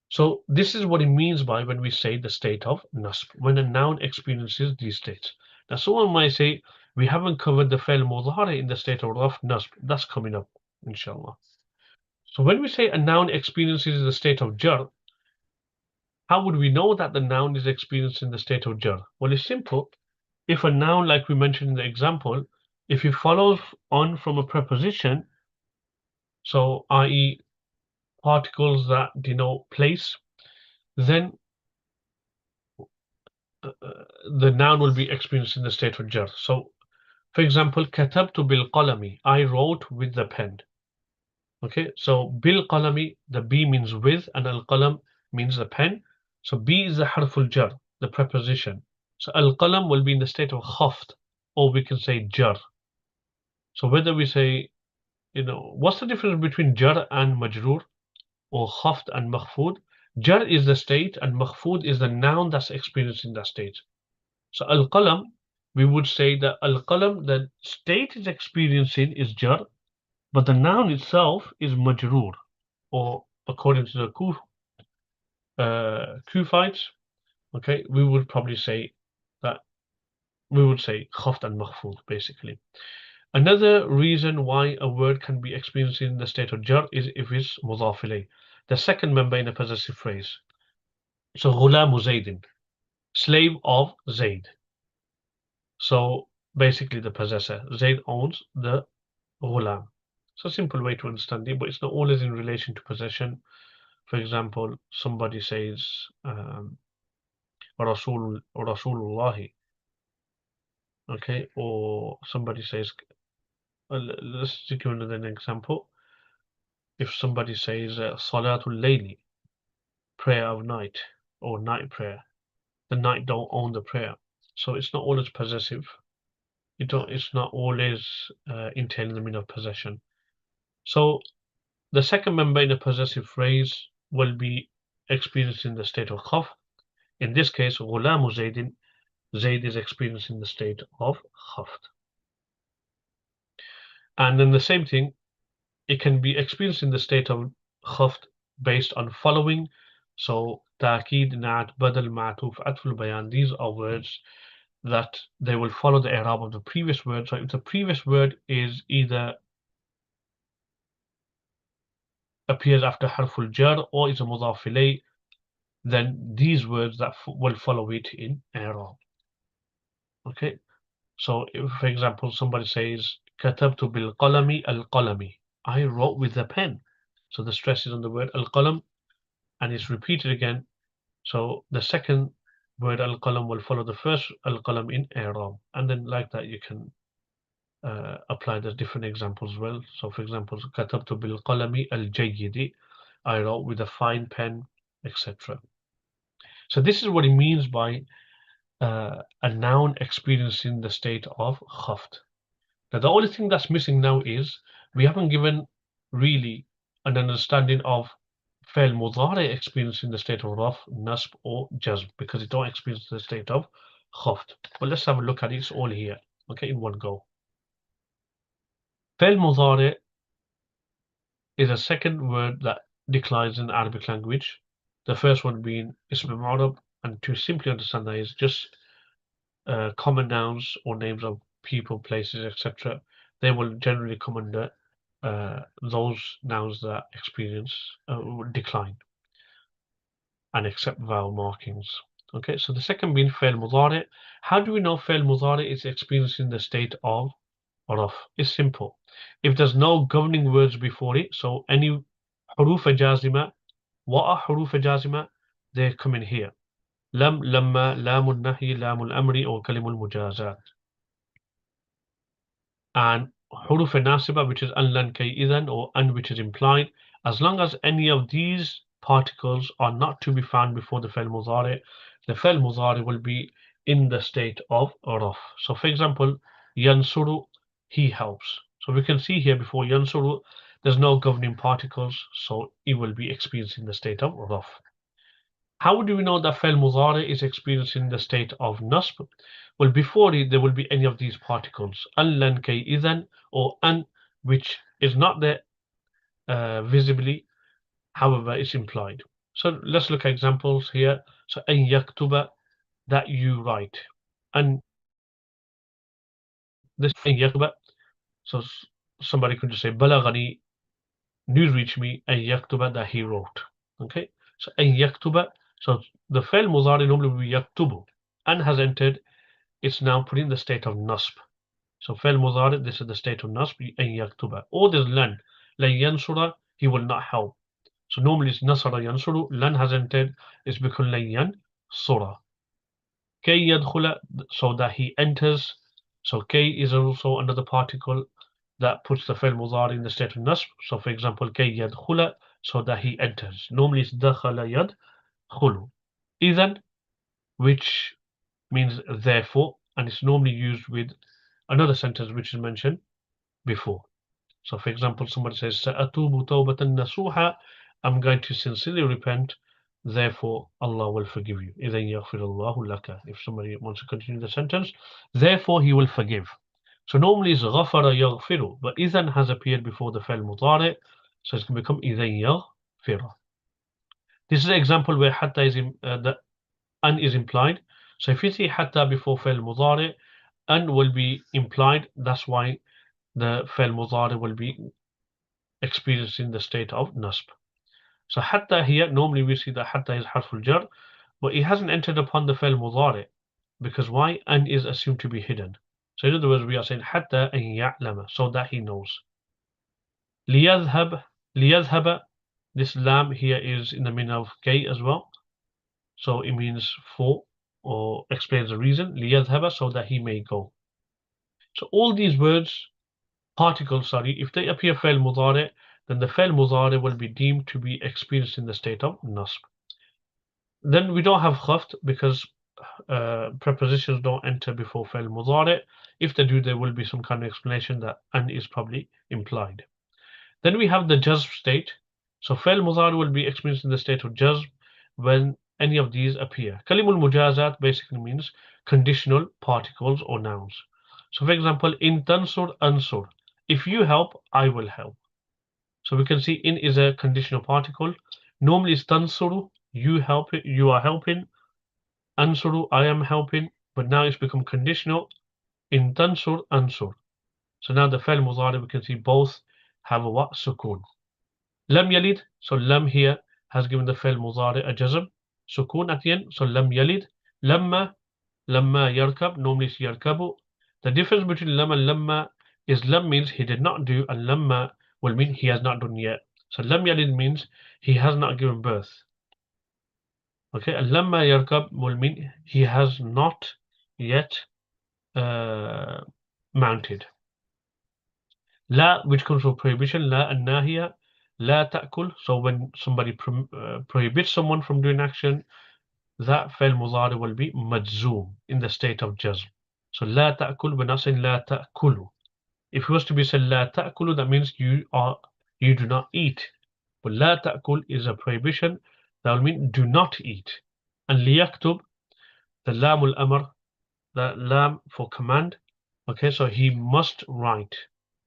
so this is what it means by when we say the state of nasb, when a noun experiences these states. Now someone might say we haven't covered the fi'l mudhari in the state of raf nasb. That's coming up, inshallah. So when we say a noun experiences the state of jar, how would we know that the noun is experiencing the state of jar? Well, it's simple. If a noun, like we mentioned in the example, if it follows on from a preposition, so i.e. particles that denote place, then the noun will be experiencing the state of jar. So For example, كتبت بالقلم, I wrote with the pen. Okay, so بالقلم, the B means with, and al-qalam means the pen. So B is the harful jar, the preposition. So al-qalam will be in the state of khaft, or we can say jar. So whether we say, what's the difference between jar and majrur, or khaft and makhfud? Jar is the state, and makhfud is the noun that's experienced in that state. So al-qalam, we would say that al-qalam, the state is experiencing is jar, but the noun itself is majrur, or according to the Kufites, okay, we would probably say that khaft and makhfud, basically. Another reason why a word can be experienced in the state of jar is if it's mudhaf ilayh, the second member in a possessive phrase. So ghulamu Zaydin, slave of Zayd. So basically the possessor. Zayd owns the ghulam. It's a simple way to understand it, but it's not always in relation to possession. For example, somebody says Rasulullah, okay, or somebody says, let's give another example. If somebody says Salatul Layli, prayer of night, or night prayer, the night don't own the prayer. So it's not always possessive. It's not always entailing the meaning of possession. So the second member in a possessive phrase will be experienced in the state of khaf. In this case, Ghulamu Zaydin, Zayd is experiencing the state of khaft. And then the same thing, it can be experienced in the state of khaft based on following. So ta'keed, na'at, badal, ma'tuf, atful bayan, these are words that they will follow the i'rab of the previous word. So if the previous word is either appears after harful jar or is a mudhaf ilayh, then these words that will follow it in i'rab. Okay, so if, for example, somebody says katabtu bil qalami al-qalami, I wrote with the pen. So the stress is on the word al-qalam, and it's repeated again. So the second word al-qalam will follow the first al-qalam in i'rab, and then like that you can apply the different examples as well. So for example, katabtu bil qalami al-jayyidi, I wrote with a fine pen, etc. So this is what it means by a noun experiencing the state of khaft. Now the only thing that's missing now is we haven't given really an understanding of fail mudhari experiencing the state of raf, nasb, or jazm, because it don't experience the state of khaft. Well, let's have a look at it. It's all here, okay, in one go. Fail mudhari is a second word that declines in Arabic language. The first one being ism ma'rab, and to simply understand that is just common nouns or names of people, places, etc. They will generally come under those nouns that experience decline and accept vowel markings. Okay, so the second being fail mudhari. How do we know fail mudhari is experiencing the state of raf? It's simple. If there's no governing words before it, so any huruf jazima, what are huruf jazima? They come in here. Lam, lamma, lamul nahi, lamul amri, or kalimul mujazat. And huruf nasiba, which is an, lan, kay, idhan, or an, which is implied, as long as any of these particles are not to be found before the fail mudhari, the fail mudhari will be in the state of raf. So for example, yansuru, he helps. So we can see here before yansuru, there's no governing particles, so it will be experiencing the state of raf. How do we know that fail mudhari is experiencing the state of nasb? Well, before it, there will be any of these particles, an, lan, kay, idhan, or an, which is not there visibly, however, it's implied. So let's look at examples here. So an yaktuba, that you write, and this an yaktuba. So somebody could just say balagani, news reached me, an yaktuba, that he wrote. Okay, so an yaktuba. So the fail mudhari normally will be yaktubu. An has entered. It's now put in the state of nasb. So fail mudhari, this is the state of nasb, an yaktuba. Or there's lan yansura, he will not help. So normally it's nasara yansuru, lan has entered, it's become lan yansura. Kay yadkhula, so that he enters. So kay is also another particle that puts the fi'l mudari in the state of nasb. So for example, kay yadkhula, so that he enters. Normally it's dakhala yadkhulu. Idhan, which means therefore, and it's normally used with another sentence which is mentioned before. So for example, somebody says, Sa'atubu tawbatan nasuha, I'm going to sincerely repent, therefore Allah will forgive you. إِذَنْ يَغْفِرَ اللَّهُ لَكَ. If somebody wants to continue the sentence, therefore he will forgive. So normally it's غَفَرَ يَغْفِرُ, but إِذَنْ has appeared before the fi'l mudari, so it's going to become إِذَنْ يَغْفِرَ. This is an example where hatta is the an is implied. So if you see hatta before fi'l mudari, an will be implied. That's why the fi'l mudari will be experiencing the state of nasb. So hatta here, normally we see that hatta is harful jar, but it hasn't entered upon the fi'l mudari, because why? An is assumed to be hidden. So in other words, we are saying hatta an ya'lama, so that he knows. Liyadhhab, this lam here is in the meaning of kay as well. So it means for, or explains the reason. Liyadhhab, so that he may go. So all these words, particles, sorry, if they appear fi'l mudari, then the fi'l mudari will be deemed to be experienced in the state of nasb. Then we don't have khaft because prepositions don't enter before fi'l mudari. If they do, there will be some kind of explanation that an is probably implied. Then we have the jazm state. So fi'l mudari will be experienced in the state of jazm when any of these appear. Kalimul mujazat basically means conditional particles or nouns. So for example, in tansur ansur, if you help, I will help. So we can see in is a conditional particle. Normally it's tansuru, you help it, you are helping. Ansuru, I am helping, but now it's become conditional. In tansur ansur. So now the fi'l mudari, we can see both have a what? Sukoon. Lam yalid, so lam here has given the fi'l mudari a jazm, sukoon at the end, so lam yalid. Lamma yarkab, normally it's yarkabu. The difference between lam and lamma is lam means he did not do, and lamma will mean he has not done yet. So lam yalid means he has not given birth. Okay, and lamma yarkab will mean he has not yet mounted. La, which comes from prohibition, la and nahiya, la ta'kul. So when somebody prohibits someone from doing action, that fi'l mudari will be majzoom in the state of jazm. So la ta'kul, we're not saying la ta'kulu. If it was to be said la ta'kulu, that means you do not eat. But la ta'kul is a prohibition, that will mean do not eat. And liyaktub, the lamul amr, the lam for command. Okay, so he must write.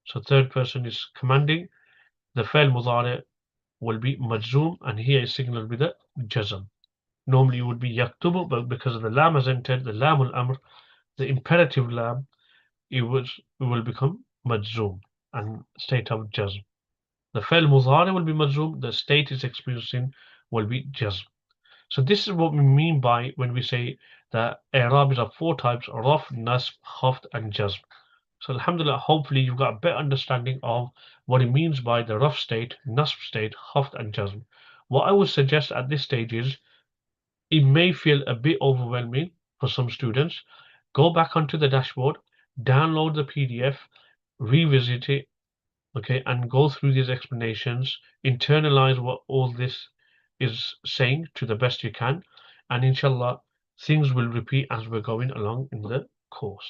So third person is commanding. The fi'l mudari will be majzoom, and here is signaled with a jazm. Normally it would be yaktubu, but because of the lam has entered, the lamul amr, the imperative lam, it will become majzoom and state of jazm. The fi'l mudari will be majzoom, the state is experiencing will be jazm. So this is what we mean by when we say that i'rab is of four types: raf, nasb, khaft, and jazm. So alhamdulillah, hopefully you've got a better understanding of what it means by the raf state, nasb state, khaft, and jazm. What I would suggest at this stage is, it may feel a bit overwhelming for some students. Go back onto the dashboard, download the PDF, revisit it, okay, and go through these explanations, internalize what all this is saying to the best you can, and inshallah, things will repeat as we're going along in the course.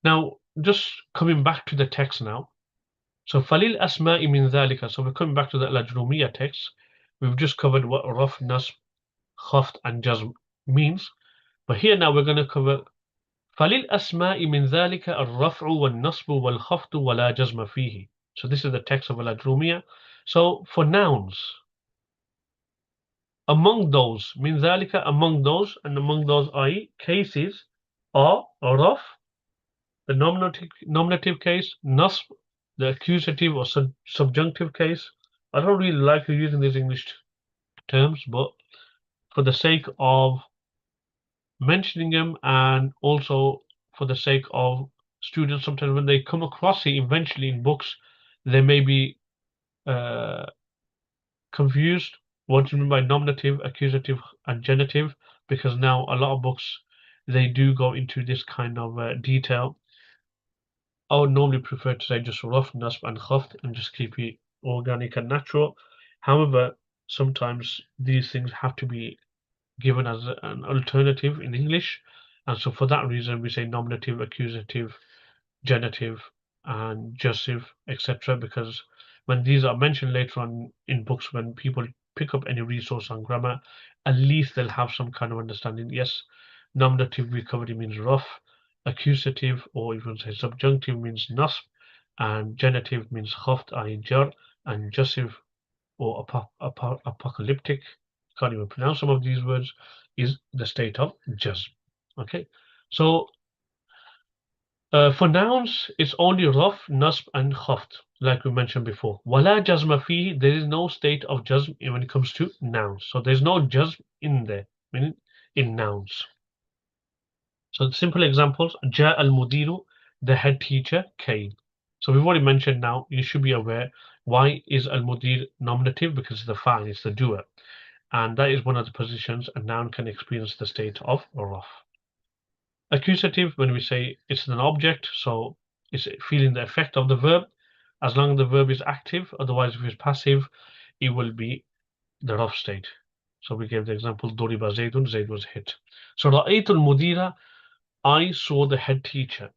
Now, just coming back to the text now. So, falil asma'i min dhalika. So we're coming back to the Al-Ajurrūmiyyah text. We've just covered what raf, nasb, khaft, and jazm means. But here now we're going to cover فَلِلْأَسْمَاءِ مِنْ ذَلِكَ الرَّفْعُ وَالنَّصْبُ وَالْخَفْضُ وَلَا جَزْمَ فِيهِ. So this is the text of Al-Ajurrūmiyyah. So for nouns, among those, min ذَلِكَ, among those, and among those i.e. cases are raf, the nominative case, nasb, the accusative or subjunctive case. I don't really like using these English terms, but for the sake of mentioning them, and also for the sake of students, sometimes when they come across it eventually in books, they may be confused what do you mean by nominative, accusative, and genitive, because now a lot of books, they do go into this kind of detail. I would normally prefer to say just rough, nasb, and khaft and just keep it organic and natural. However, sometimes these things have to be given as an alternative in English. And so for that reason, we say nominative, accusative, genitive, and jussive, etc. Because when these are mentioned later on in books, when people pick up any resource on grammar, at least they'll have some kind of understanding. Yes, nominative we covered, it means rough. Accusative, or even say subjunctive, means nasb, and genitive means khaft, i.e. jar, and jussive or apocalyptic, can't even pronounce some of these words, is the state of jazm. Okay, so for nouns, it's only raf, nasb, and khaft, like we mentioned before. Wala jazma fihi, there is no state of jazm when it comes to nouns. So there's no jazm in there, meaning in nouns. So simple examples, ja al-mudiru, the head teacher came. So we've already mentioned now, you should be aware, why is al-mudir nominative? Because it's the fa'il, it's the doer. And that is one of the positions a noun can experience the state of raf. Accusative, when we say it's an object, so it's feeling the effect of the verb, as long as the verb is active, otherwise if it's passive, it will be the raf state. So we gave the example, duriba Zaydun, Zayd was hit. So ra'aytul mudira, I saw the head teacher.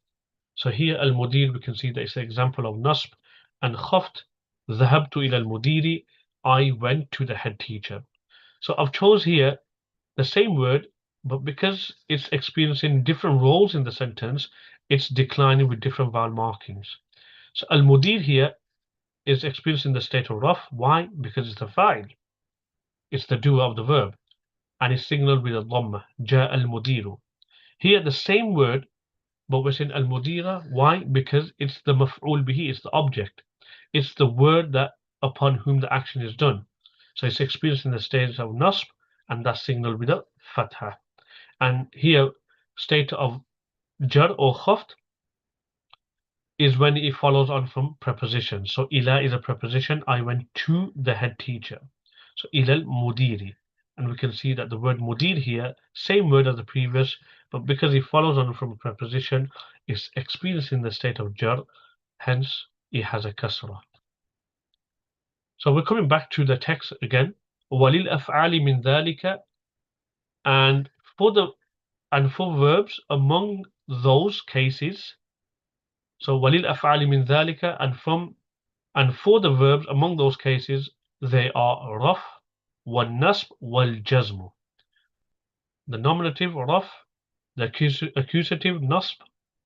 So here al-mudir, we can see that it's an example of nasb, and khaft, dhahabtu ila al-mudiri, I went to the head teacher. So I've chose here the same word, but because it's experiencing different roles in the sentence, it's declining with different vowel markings. So al-mudir here is experiencing the state of raf. Why? Because it's the fa'il. It's the doer of the verb, and it's signaled with a dhamma, ja al-mudiru. Here the same word, but we're saying al-mudira. Why? Because it's the maf'ul bihi, it's the object. It's the word that upon whom the action is done. So it's experiencing the state of nasb, and that's signaled with a fatha. And here, state of jar or khaft is when it follows on from preposition. So ila is a preposition. I went to the head teacher. So ilal mudiri. And we can see that the word mudir here, same word as the previous, but because it follows on from a preposition, it's experiencing the state of jar, hence it has a kasra. So we're coming back to the text again. Walil af'ali min dhalika, and for verbs among those cases. So walil af'ali min dhalika, and for the verbs among those cases, they are raf, wal nasb, wal jazm. The nominative raf, the accusative nasb,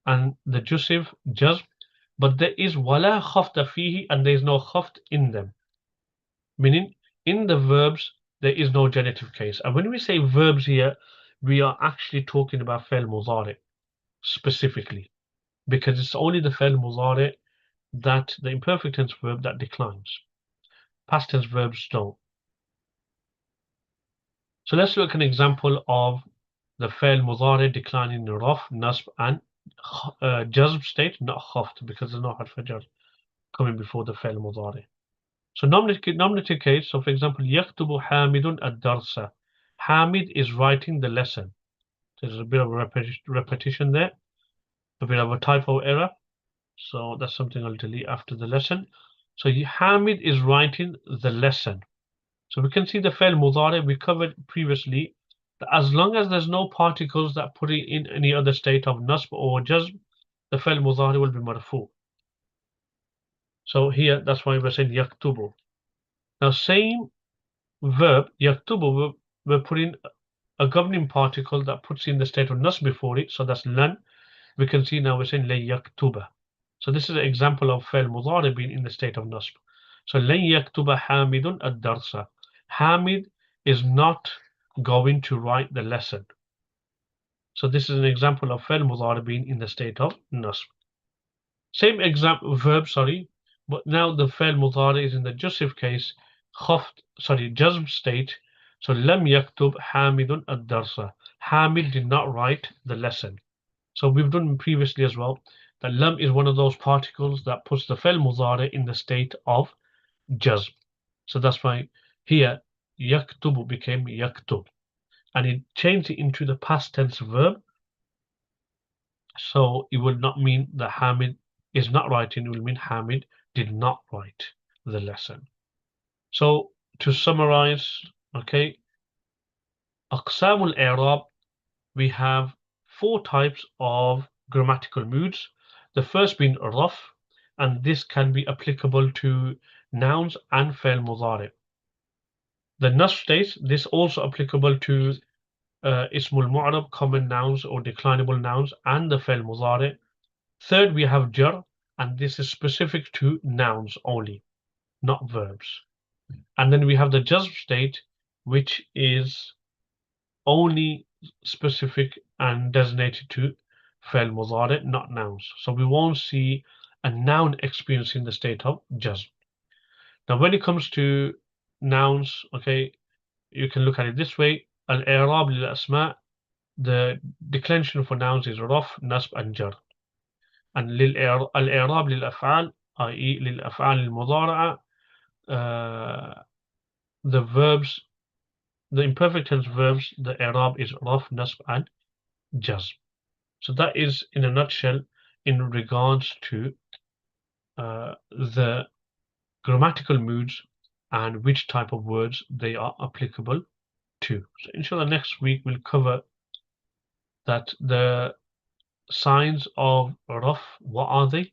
and the jussive jazm. But there is wala khafta fihi, and there is no khaft in them. Meaning, in the verbs, there is no genitive case. And when we say verbs here, we are actually talking about fi'l mudari specifically, because it's only the fi'l mudari, that the imperfect tense verb, that declines. Past tense verbs don't. So let's look at an example of the fi'l mudari declining in raf, nasb, and jazm state, not khaft, because there's no harf jar coming before the fi'l mudari. So nominative case, so for example, yaktubu Hamidun ad-darsa. Hamid is writing the lesson. There's a bit of a repetition there, a bit of a typo error. So that's something I'll delete after the lesson. So Hamid is writing the lesson. So we can see the fi'l mudari we covered previously, that as long as there's no particles that put it in any other state of nasb or jazm, the fi'l mudari will be marfu. So here, that's why we're saying yaktubu. Now, same verb, yaktubu, we're putting a governing particle that puts in the state of nasb before it. So that's lan. We can see now we're saying lan yaktuba. So this is an example of fi'l mudari being in the state of nasb. So lan yaktuba Hamidun ad-darsa. Hamid is not going to write the lesson. So this is an example of fi'l mudari being in the state of nasb. Same verb, but now the fi'l mudari is in the jussive case, jazm state. So lam yaktub Hamidun ad-darsa. Hamid did not write the lesson. So we've done previously as well that lam is one of those particles that puts the fi'l mudari in the state of jazm. So that's why here yaktubu became yaktub, and it changed it into the past tense verb So it would not mean that Hamid is not writing, it will mean Hamid did not write the lesson. So to summarize, okay, Aqsam al-i'rab, we have 4 types of grammatical moods. The first being raf, and this can be applicable to nouns and fi'l mudari. The nasb states this also applicable to ismul mu'rab, common nouns or declinable nouns, and the fi'l mudari. Third, we have jar, and this is specific to nouns only, not verbs. And then we have the jazm state, which is only specific and designated to fi'l mudari, not nouns. So we won't see a noun experiencing the state of jazm. Now, when it comes to nouns, okay, you can look at it this way: al-i'rab lil asma, the declension for nouns is raf, nasb, and jar. And al-i'rab lil af'al, i.e. lil af'al al mudara'a, the verbs, the imperfect tense verbs, the i'rab is raf, nasb, and jazm. So that is in a nutshell in regards to the grammatical moods and which type of words they are applicable to. So inshallah next week we'll cover that the signs of raf, what are they,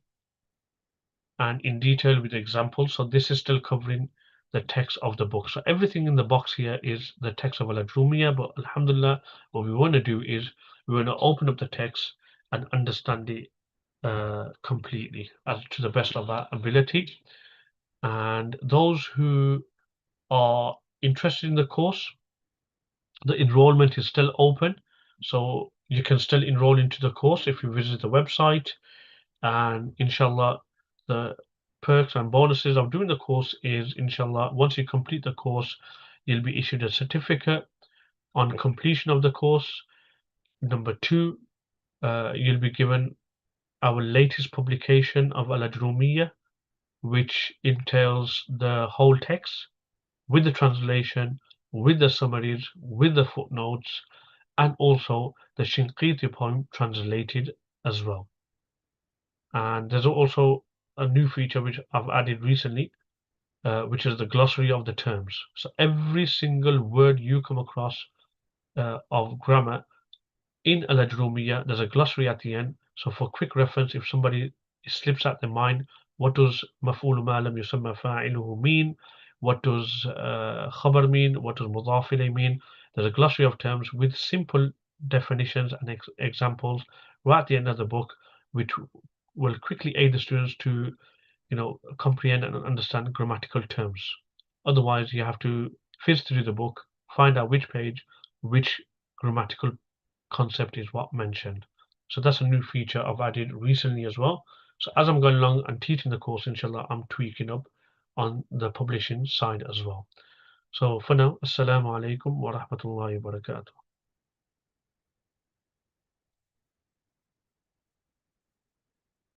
and in detail with examples. So this is still covering the text of the book. So everything in the box here is the text of Al-Ajurrūmiyyah, but Alhamdulillah, what we want to do is we want to open up the text and understand it completely as to the best of our ability. And those who are interested in the course, the enrollment is still open, so you can still enroll into the course if you visit the website. And inshallah, the perks and bonuses of doing the course is, inshallah, once you complete the course, you'll be issued a certificate on completion of the course. Number 2, you'll be given our latest publication of Al-Ajurrūmiyyah, which entails the whole text with the translation, with the summaries, with the footnotes, and also the Shinqitī poem translated as well. And there's also a new feature which I've added recently, which is the glossary of the terms. So every single word you come across of grammar in Al-Ajurrūmiyyah, there's a glossary at the end. So for quick reference, if somebody slips out their mind, what does maf'ul ma lam yusamma fa'iluhu mean? What does khabar mean? What does mudaf ilayh mean? There's a glossary of terms with simple definitions and examples right at the end of the book, which will quickly aid the students to, comprehend and understand grammatical terms. Otherwise, you have to fizz through the book, find out which page, which grammatical concept is what mentioned. So that's a new feature I've added recently as well. So as I'm going along and teaching the course, inshallah, I'm tweaking up on the publishing side as well. So for now, As-salāmu alaykum wa rahmatullahi wa barakatuh.